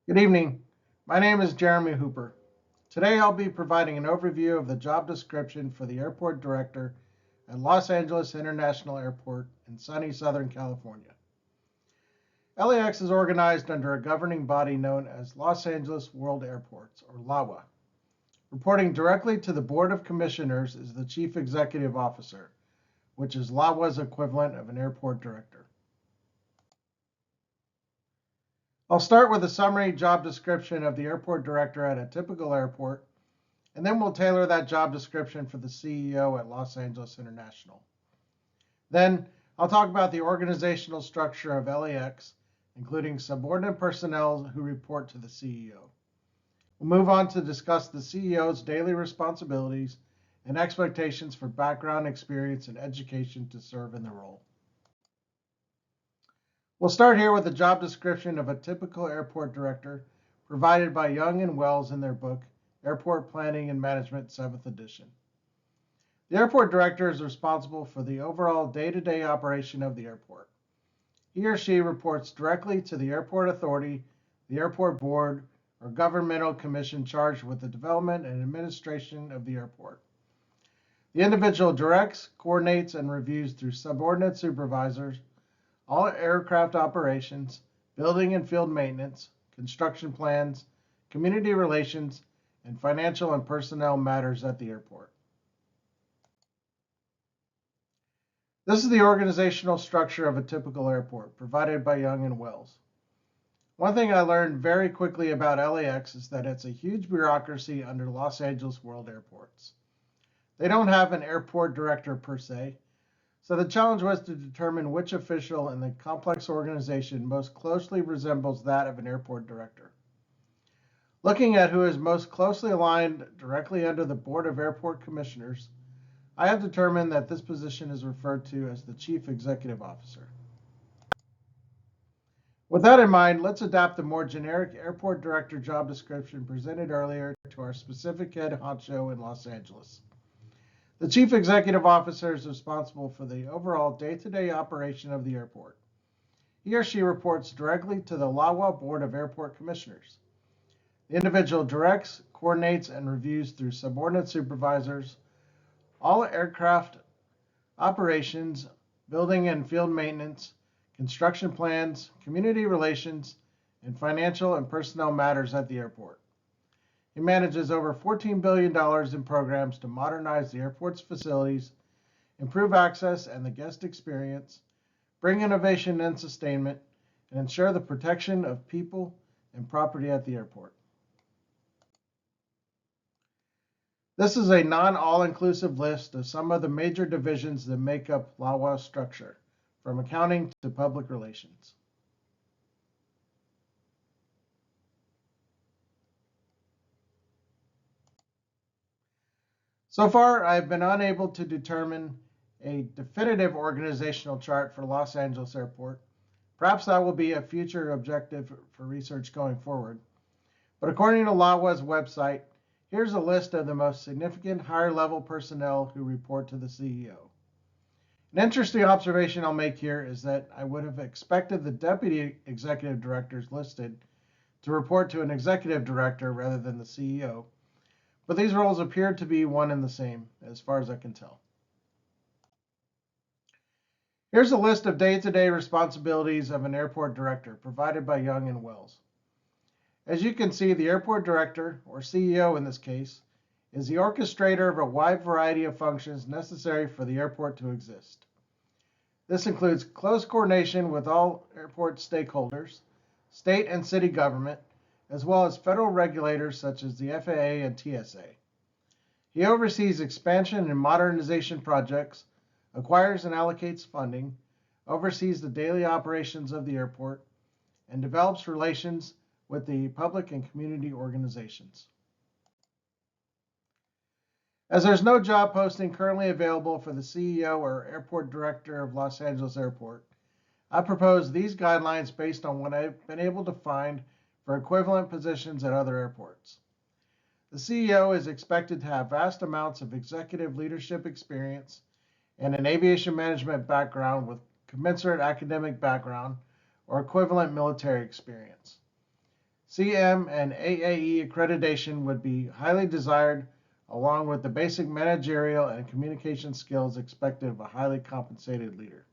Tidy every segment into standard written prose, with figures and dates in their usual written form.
Good evening. My name is Jeremy Hooper. Today I'll be providing an overview of the job description for the airport director at Los Angeles International Airport in sunny Southern California. LAX is organized under a governing body known as Los Angeles World Airports, or LAWA. Reporting directly to the Board of Commissioners is the Chief Executive Officer, which is LAWA's equivalent of an airport director. I'll start with a summary job description of the airport director at a typical airport, and then we'll tailor that job description for the CEO at Los Angeles International. Then I'll talk about the organizational structure of LAX, including subordinate personnel who report to the CEO. We'll move on to discuss the CEO's daily responsibilities and expectations for background, experience, and education to serve in the role. We'll start here with a job description of a typical airport director provided by Young and Wells in their book, Airport Planning and Management, 7th edition. The airport director is responsible for the overall day-to-day operation of the airport. He or she reports directly to the airport authority, the airport board, or governmental commission charged with the development and administration of the airport. The individual directs, coordinates, and reviews through subordinate supervisors all aircraft operations, building and field maintenance, construction plans, community relations, and financial and personnel matters at the airport. This is the organizational structure of a typical airport, provided by Young and Wells. One thing I learned very quickly about LAX is that it's a huge bureaucracy under Los Angeles World Airports. They don't have an airport director per se, so the challenge was to determine which official in the complex organization most closely resembles that of an airport director. Looking at who is most closely aligned directly under the Board of Airport Commissioners, I have determined that this position is referred to as the Chief Executive Officer. With that in mind, let's adapt the more generic airport director job description presented earlier to our specific head honcho in Los Angeles. The Chief Executive Officer is responsible for the overall day-to-day operation of the airport. He or she reports directly to the LAWA Board of Airport Commissioners. The individual directs, coordinates, and reviews through subordinate supervisors all aircraft operations, building and field maintenance, construction plans, community relations, and financial and personnel matters at the airport. He manages over $14 billion in programs to modernize the airport's facilities, improve access and the guest experience, bring innovation and sustainment, and ensure the protection of people and property at the airport. This is a non-all-inclusive list of some of the major divisions that make up LAWA's structure, from accounting to public relations. So far, I've been unable to determine a definitive organizational chart for Los Angeles Airport. Perhaps that will be a future objective for research going forward. But according to LAWA's website, here's a list of the most significant higher-level personnel who report to the CEO. An interesting observation I'll make here is that I would have expected the deputy executive directors listed to report to an executive director rather than the CEO. But these roles appear to be one and the same, as far as I can tell. Here's a list of day-to-day responsibilities of an airport director, provided by Young and Wells. As you can see, the airport director, or CEO in this case, is the orchestrator of a wide variety of functions necessary for the airport to exist. This includes close coordination with all airport stakeholders, state and city government, as well as federal regulators such as the FAA and TSA. He oversees expansion and modernization projects, acquires and allocates funding, oversees the daily operations of the airport, and develops relations with the public and community organizations. As there's no job posting currently available for the CEO or airport director of Los Angeles Airport, I propose these guidelines based on what I've been able to find for equivalent positions at other airports. The CEO is expected to have vast amounts of executive leadership experience and an aviation management background with commensurate academic background or equivalent military experience. CM and AAE accreditation would be highly desired, along with the basic managerial and communication skills expected of a highly compensated leader.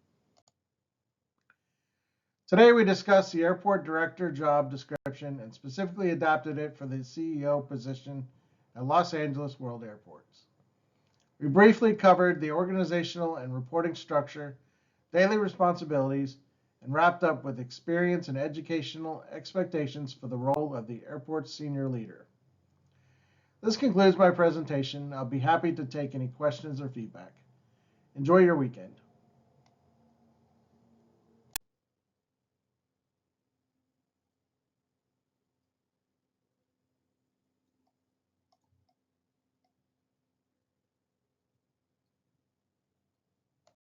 Today we discussed the airport director job description and specifically adapted it for the CEO position at Los Angeles World Airports. We briefly covered the organizational and reporting structure, daily responsibilities, and wrapped up with experience and educational expectations for the role of the airport's senior leader. This concludes my presentation. I'll be happy to take any questions or feedback. Enjoy your weekend.